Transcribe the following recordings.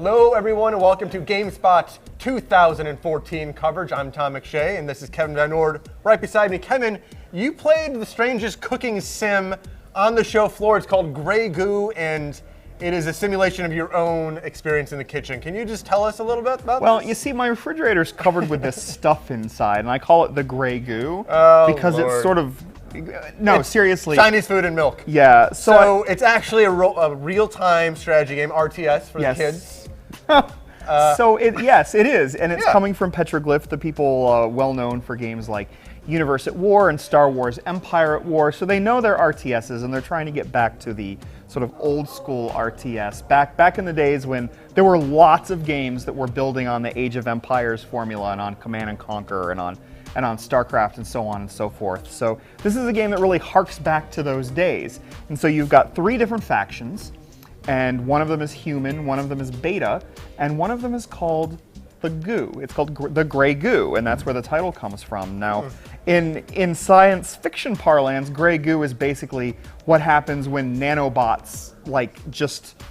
Hello, everyone, and welcome to GameSpot 2014 coverage. I'm Tom McShay, and this is Kevin Van Ord right beside me. Kevin, you played the strangest cooking sim on the show floor. It's called Grey Goo, and it is a simulation of your own experience in the kitchen. Can you just tell us a little bit about this? Well, you see, my refrigerator's covered with this stuff inside, and I call it the Grey Goo because Lord. It's sort of... No, It's seriously. Chinese food and milk. Yeah. So it's actually a real-time strategy game, RTS, for the kids. Yes, it is, and it's Yeah. coming from Petroglyph, the people well known for games like Universe at War and Star Wars Empire at War. So they know their RTSs, and they're trying to get back to the sort of old school RTS. Back in the days when there were lots of games that were building on the Age of Empires formula and on Command and Conquer and on StarCraft and so on and so forth. So this is a game that really harks back to those days. And so you've got 3 different factions, and one of them is human, one of them is beta, and one of them is called the Goo. It's called the Grey Goo, and that's where the title comes from. Now, in science fiction parlance, Grey Goo is basically what happens when nanobots just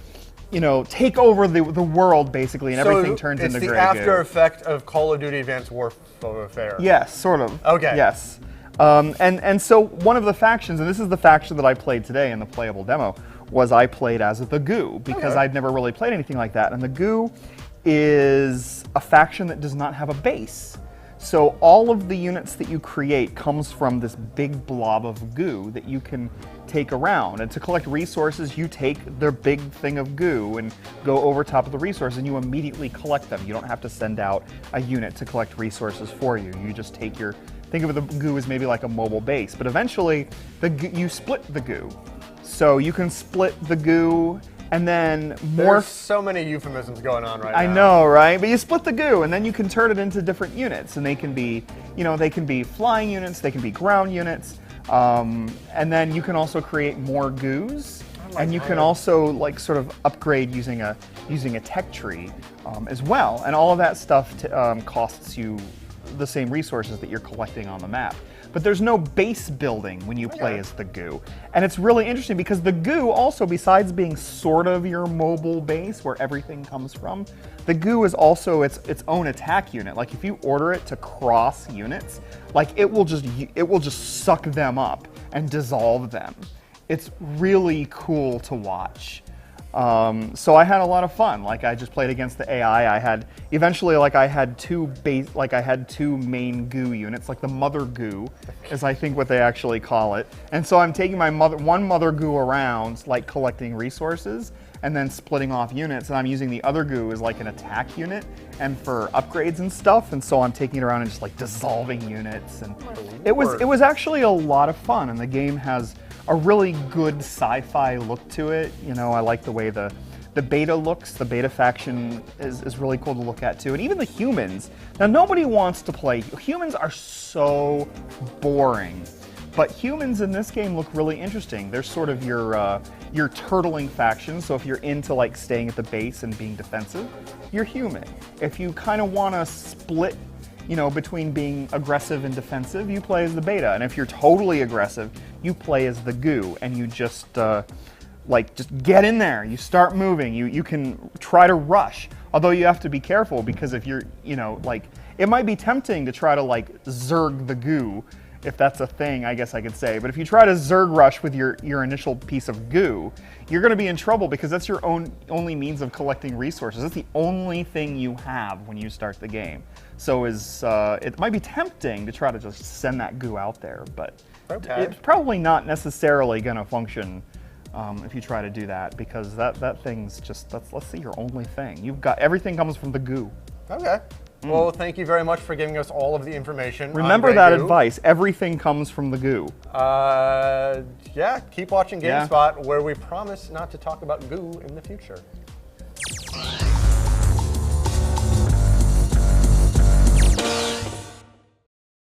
take over the world, basically, and everything turns into Grey Goo. It's the after effect of Call of Duty Advanced Warfare. Yes, sort of. Okay. Yes. And so one of the factions, and this is the faction that I played today in the playable demo, was I played as the Goo, because I'd never really played anything like that. And the Goo is a faction that does not have a base. So all of the units that you create comes from this big blob of goo that you can take around. And to collect resources, you take their big thing of goo and go over top of the resources, and you immediately collect them. You don't have to send out a unit to collect resources for you. You just take think of the goo as maybe like a mobile base. But eventually, you split the goo. So you can split the goo, and then There's so many euphemisms going on right now. I know, right? But you split the goo, and then you can turn it into different units, and they can be, they can be flying units, they can be ground units, and then you can also create more goos, and you can also sort of upgrade using a tech tree as well, and all of that stuff costs you the same resources that you're collecting on the map. But there's no base building when you play as the Goo. And it's really interesting because the Goo also, besides being sort of your mobile base where everything comes from, the Goo is also its own attack unit. Like if you order it to cross units, it will just suck them up and dissolve them. It's really cool to watch. So I had a lot of fun. I just played against the AI. I had two main Goo units, the mother Goo, is I think what they actually call it. And so I'm taking one mother Goo around, collecting resources, and then splitting off units. And I'm using the other Goo as an attack unit and for upgrades and stuff. And so I'm taking it around and just dissolving units. And it was actually a lot of fun. And the game has a really good sci-fi look to it. I like the way the beta looks. The beta faction is really cool to look at too. And even the humans. Now nobody wants to play. Humans are so boring. But humans in this game look really interesting. They're sort of your turtling faction. So if you're into staying at the base and being defensive, you're human. If you kind of want to split between being aggressive and defensive, you play as the beta. And if you're totally aggressive, you play as the Goo, and you just get in there. You start moving. You can try to rush, although you have to be careful because if you're, it might be tempting to try to Zerg the Goo, if that's a thing, I guess I could say. But if you try to Zerg rush with your initial piece of goo, you're going to be in trouble because that's your only means of collecting resources. That's the only thing you have when you start the game. So it might be tempting to try to just send that goo out there, but it's probably not necessarily going to function if you try to do that, because that thing's just, let's see, your only thing. Everything comes from the goo. Okay. Well, thank you very much for giving us all of the information. Remember that advice. Everything comes from the goo. Yeah, keep watching GameSpot, where we promise not to talk about goo in the future.